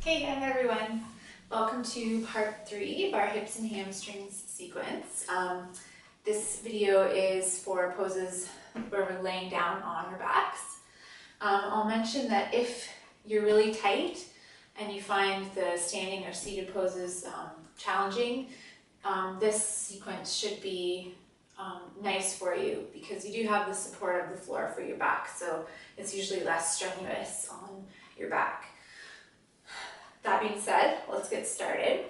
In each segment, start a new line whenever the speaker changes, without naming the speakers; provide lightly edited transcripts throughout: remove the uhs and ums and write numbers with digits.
Hey again everyone, welcome to part 3 of our hips and hamstrings sequence. This video is for poses where we're laying down on our backs. I'll mention that if you're really tight and you find the standing or seated poses challenging, this sequence should be nice for you because you do have the support of the floor for your back, so it's usually less strenuous on your back. That being said, let's get started.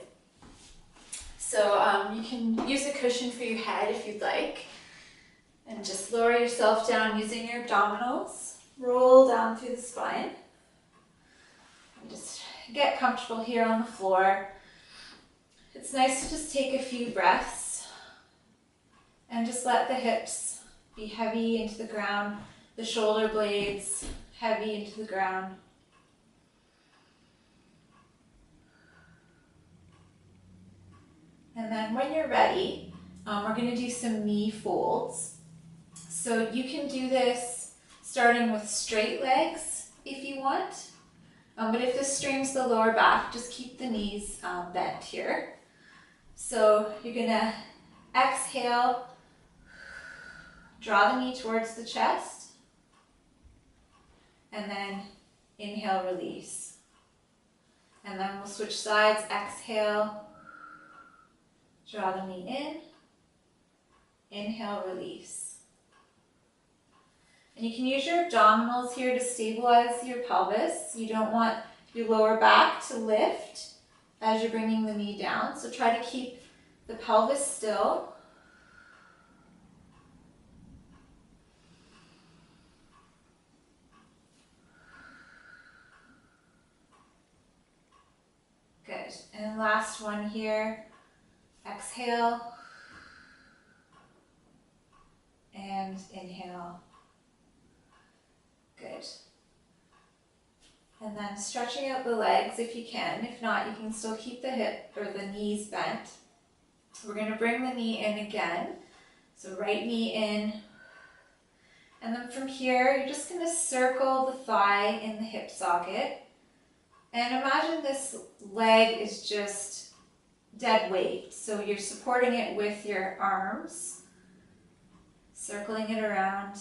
So you can use a cushion for your head if you'd like, and just lower yourself down using your abdominals. Roll down through the spine. And just get comfortable here on the floor. It's nice to just take a few breaths and just let the hips be heavy into the ground, the shoulder blades heavy into the ground. And then when you're ready, we're going to do some knee folds. So you can do this starting with straight legs if you want. But if this strains the lower back, just keep the knees bent here. So you're going to exhale, draw the knee towards the chest, and then inhale, release. And then we'll switch sides, exhale, draw the knee in, inhale, release. And you can use your abdominals here to stabilize your pelvis. You don't want your lower back to lift as you're bringing the knee down, so try to keep the pelvis still. Good, and last one here. Exhale and inhale. Good. And then stretching out the legs if you can. If not, you can still keep the hip or the knees bent. We're going to bring the knee in again. So right knee in. And then from here, you're just going to circle the thigh in the hip socket. And imagine this leg is just dead weight, so you're supporting it with your arms, circling it around,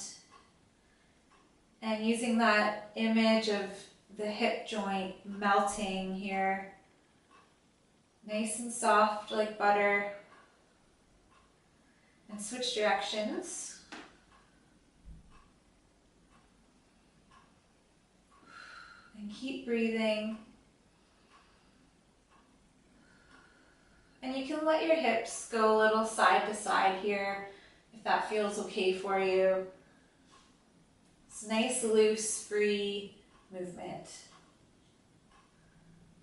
and using that image of the hip joint melting here, nice and soft like butter. And switch directions. And keep breathing. And you can let your hips go a little side to side here if that feels okay for you. It's nice, loose, free movement.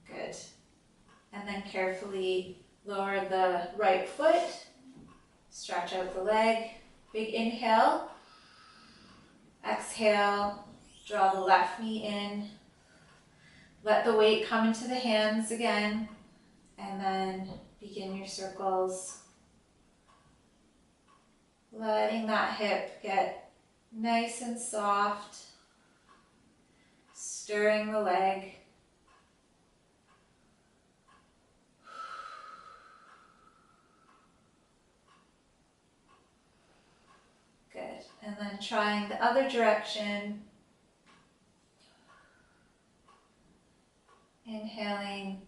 Good. And then carefully lower the right foot, stretch out the leg. Big inhale. Exhale, draw the left knee in. Let the weight come into the hands again, and then begin your circles, letting that hip get nice and soft, stirring the leg. Good, and then trying the other direction, inhaling,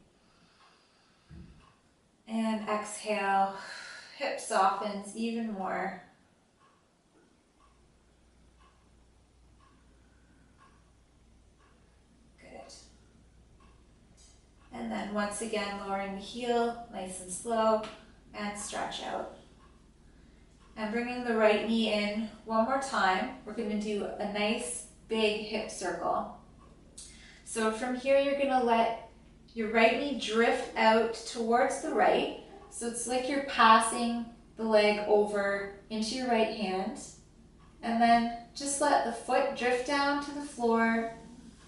and exhale, hip softens even more. Good. And then once again, lowering the heel, nice and slow, and stretch out. And bringing the right knee in one more time. We're going to do a nice big hip circle. So from here, you're going to let your right knee drift out towards the right. So it's like you're passing the leg over into your right hand. And then just let the foot drift down to the floor.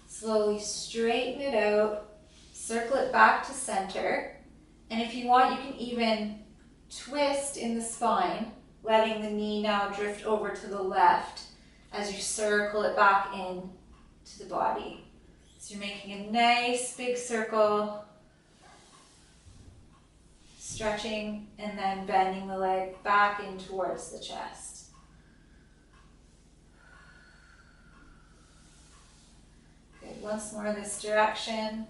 Slowly straighten it out. Circle it back to center. And if you want, you can even twist in the spine, letting the knee now drift over to the left as you circle it back in to the body. So you're making a nice big circle, stretching and then bending the leg back in towards the chest. Good, once more this direction,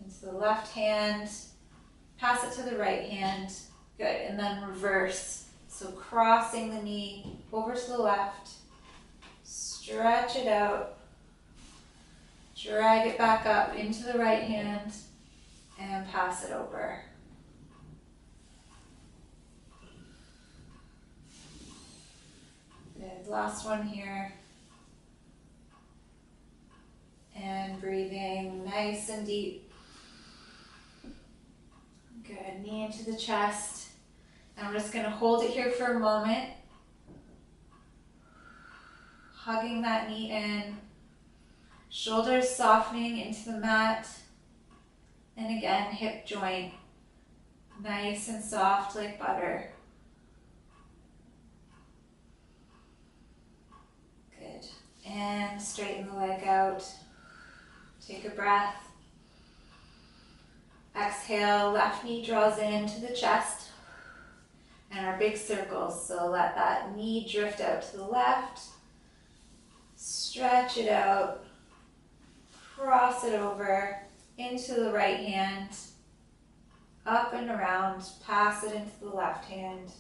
into the left hand, pass it to the right hand, good, and then reverse. So crossing the knee over to the left, stretch it out, drag it back up into the right hand, and pass it over. Good, last one here. And breathing nice and deep. Good, knee into the chest. And we're just gonna hold it here for a moment. Hugging that knee in. Shoulders softening into the mat. And again, hip joint. Nice and soft like butter. Good. And straighten the leg out. Take a breath. Exhale, left knee draws into the chest. And our big circles. So let that knee drift out to the left. Stretch it out. Cross it over into the right hand. Up and around. Pass it into the left hand.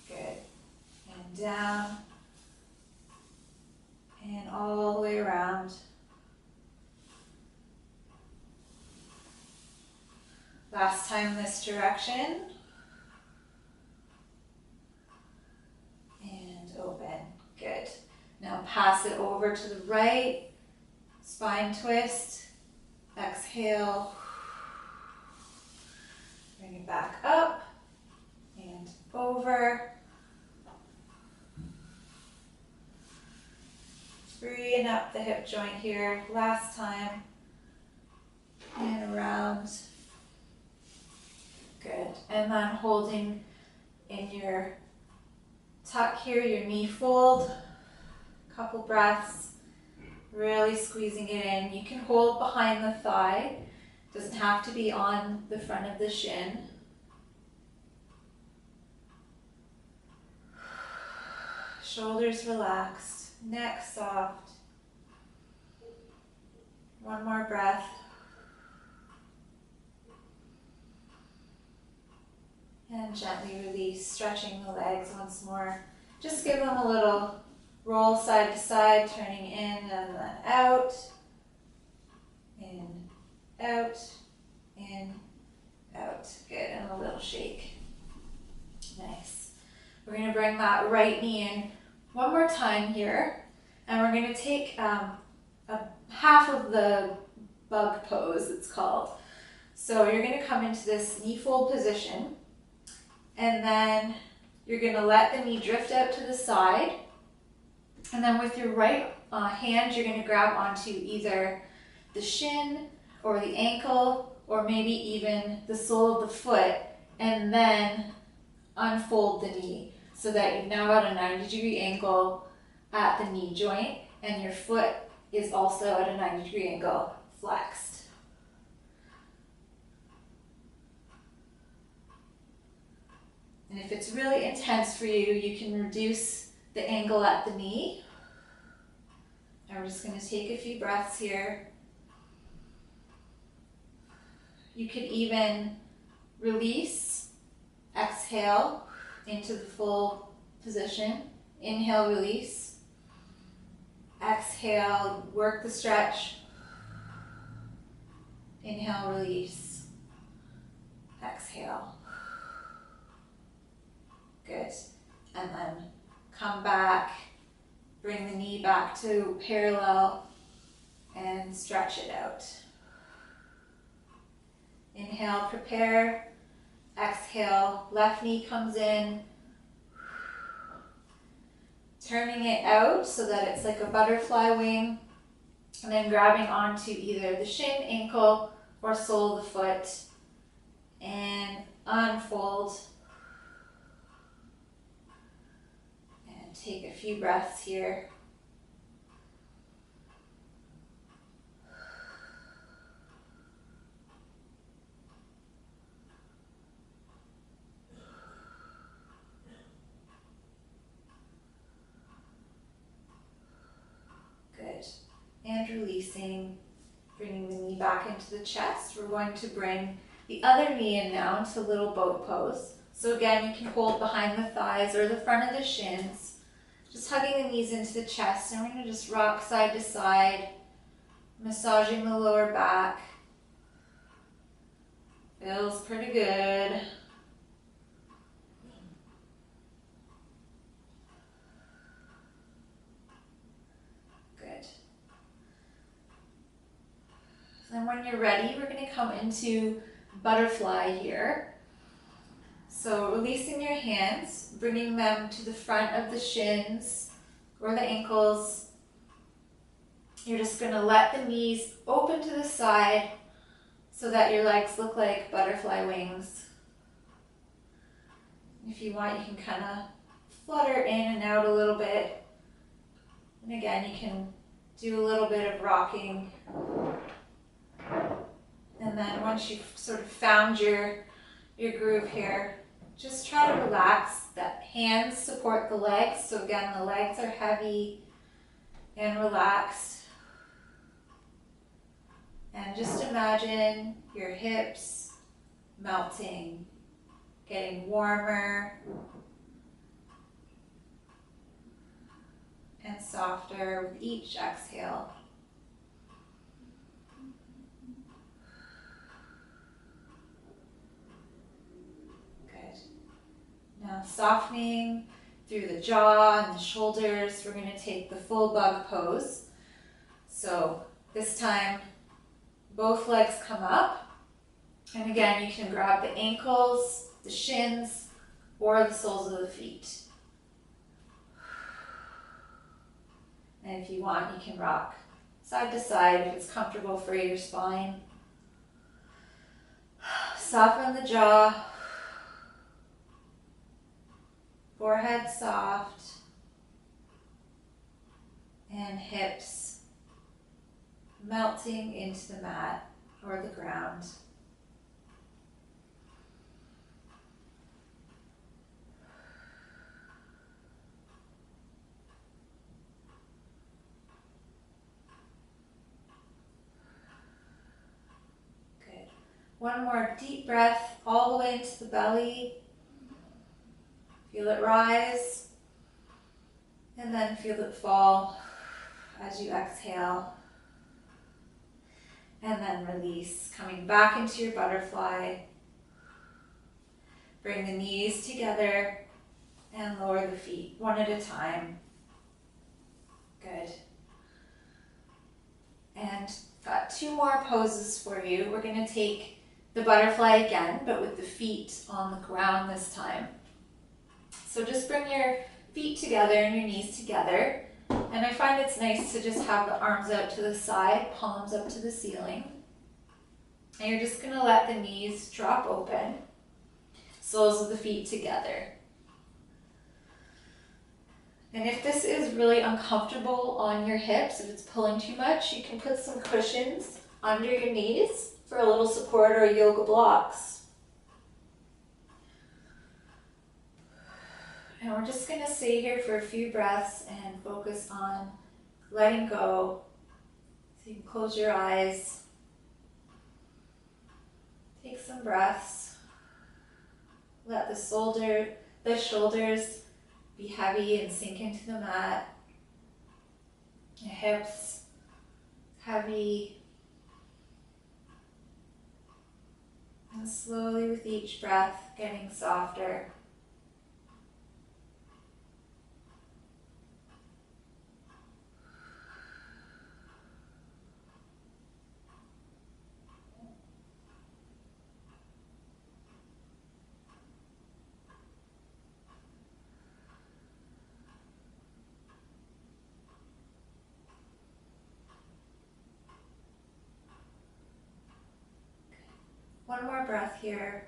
Good. And down. And all the way around. Last time this direction. And open. Good. Now pass it over to the right. Spine twist. Exhale. Bring it back up. And over. Freeing up the hip joint here. Last time. And around. Good. And then holding in your tuck here, your knee fold. Couple breaths. Really squeezing it in. You can hold behind the thigh. Doesn't have to be on the front of the shin. Shoulders relaxed. Neck soft. One more breath. And gently release, stretching the legs once more. Just give them a little roll side to side, turning in and then out. In, out, in, out. Good, and a little shake. Nice. We're going to bring that right knee in one more time here. And we're going to take a half of the bug pose, it's called. So you're going to come into this knee fold position. And then you're going to let the knee drift out to the side. And then with your right hand, you're going to grab onto either the shin or the ankle or maybe even the sole of the foot, and then unfold the knee so that you've now got a 90-degree angle at the knee joint and your foot is also at a 90-degree angle flexed. And if it's really intense for you, you can reduce the angle at the knee. And we're just going to take a few breaths here. You could even release, exhale into the full position. Inhale, release. Exhale, work the stretch. Inhale, release. Exhale. Good. And then come back, bring the knee back to parallel and stretch it out. Inhale, prepare. Exhale, left knee comes in. Turning it out so that it's like a butterfly wing. And then grabbing onto either the shin, ankle, or sole of the foot. And unfold. Take a few breaths here. releasing, bringing the knee back into the chest. We're going to bring the other knee in now into little boat pose. So again, you can hold behind the thighs or the front of the shins, just hugging the knees into the chest, and we're going to just rock side to side, massaging the lower back. Feels pretty good. Good. Then when you're ready, we're going to come into butterfly here. So releasing your hands, bringing them to the front of the shins or the ankles. You're just going to let the knees open to the side so that your legs look like butterfly wings. If you want, you can kind of flutter in and out a little bit. And again, you can do a little bit of rocking. And then once you've sort of found your groove here, just try to relax. The hands support the legs. So again, the legs are heavy and relaxed. And just imagine your hips melting, getting warmer and softer with each exhale. Good. Now softening through the jaw and the shoulders, we're going to take the full bug pose. So this time, both legs come up. And again, you can grab the ankles, the shins, or the soles of the feet. And if you want, you can rock side to side if it's comfortable for your spine. Soften the jaw. Forehead soft. And hips melting into the mat or the ground. Good. One more deep breath all the way into the belly. Feel it rise, and then feel it fall as you exhale. And then release, coming back into your butterfly. Bring the knees together and lower the feet one at a time. Good. And got two more poses for you. We're going to take the butterfly again, but with the feet on the ground this time. So just bring your feet together and your knees together. And I find it's nice to just have the arms out to the side, palms up to the ceiling. And you're just going to let the knees drop open, soles of the feet together. And if this is really uncomfortable on your hips, if it's pulling too much, you can put some cushions under your knees for a little support or yoga blocks. And we're just going to stay here for a few breaths and focus on letting go. So you can close your eyes. Take some breaths. Let the shoulders be heavy and sink into the mat. The hips heavy. And slowly with each breath, getting softer. One more breath here.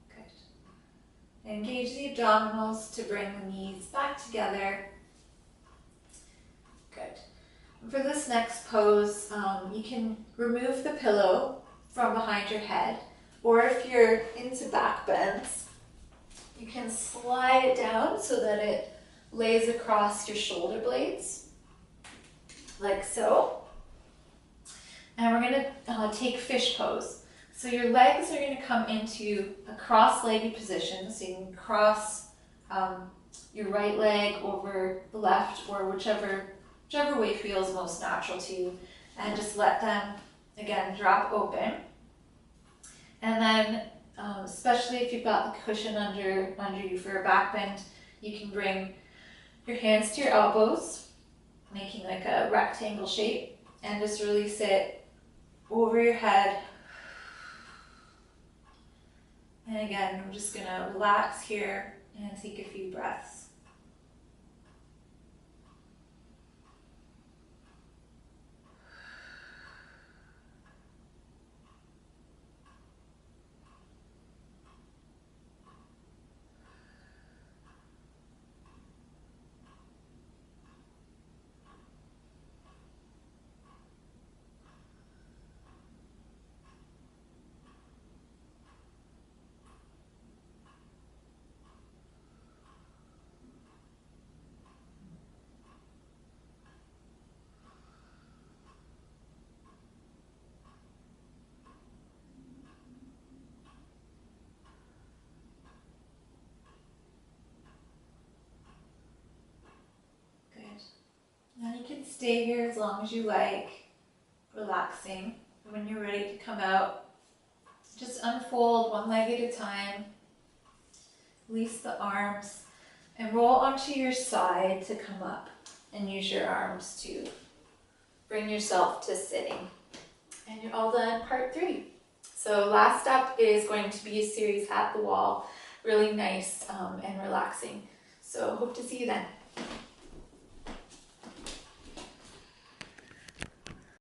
Good. Engage the abdominals to bring the knees back together. Good. And for this next pose, you can remove the pillow from behind your head, or if you're into back bends, You can slide it down so that it lays across your shoulder blades, like so. And we're gonna take fish pose. So your legs are gonna come into a cross-legged position, so you can cross your right leg over the left, or whichever way feels most natural to you, and just let them, again, drop open. And then, especially if you've got the cushion under you for your back bend, you can bring your hands to your elbows, making like a rectangle shape, and just release it over your head. And again, we're just gonna relax here and take a few breaths. Now you can stay here as long as you like, relaxing. And when you're ready to come out, just unfold one leg at a time, release the arms, and roll onto your side to come up, and use your arms to bring yourself to sitting. And you're all done part 3. So last up is going to be a series at the wall, really nice and relaxing. So hope to see you then.